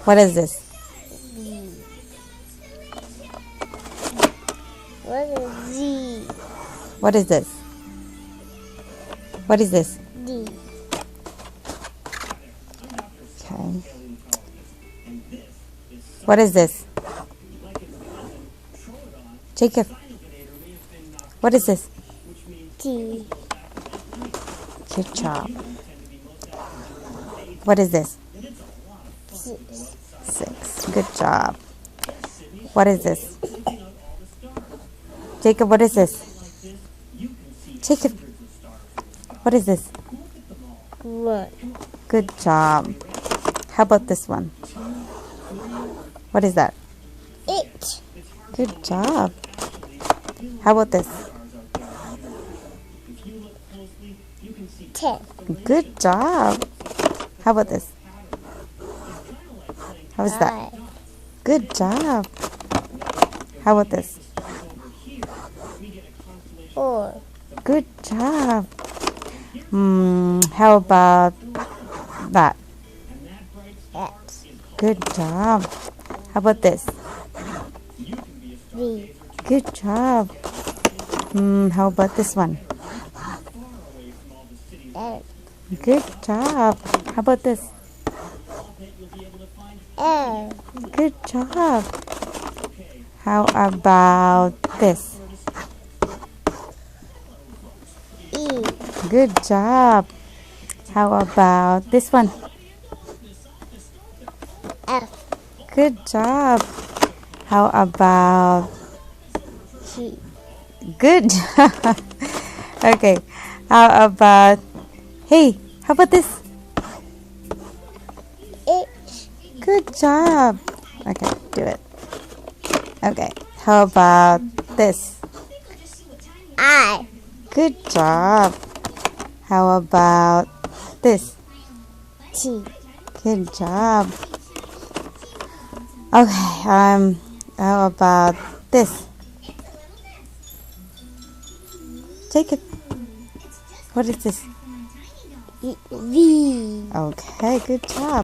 What is this? B. What is Z? What is this? What is this? D. Okay. What is this? Jacob. What is this? T. Good job. What is this? 6. 6. Good job. What is this? Jacob, what is this? Jacob, what is this? 1. Good job. How about this one? What is that? 8. Good job. How about this? 10. Good job. How about this? How is that? 5. Good job. How about this? 4. Good job. How about that? X. Good job. How about this? V. Good job. How about this one? N. Good job. How about this? L. Good job. How about this? E. Good job. How about this one? F. Good job. How about G. good job? Okay. How about hey? How about this? H. Good job. Okay, do it. Okay. How about this? I. Good job. How about this? T. Good job. Okay, how about this? Jacob, what is this? V. Okay, good job.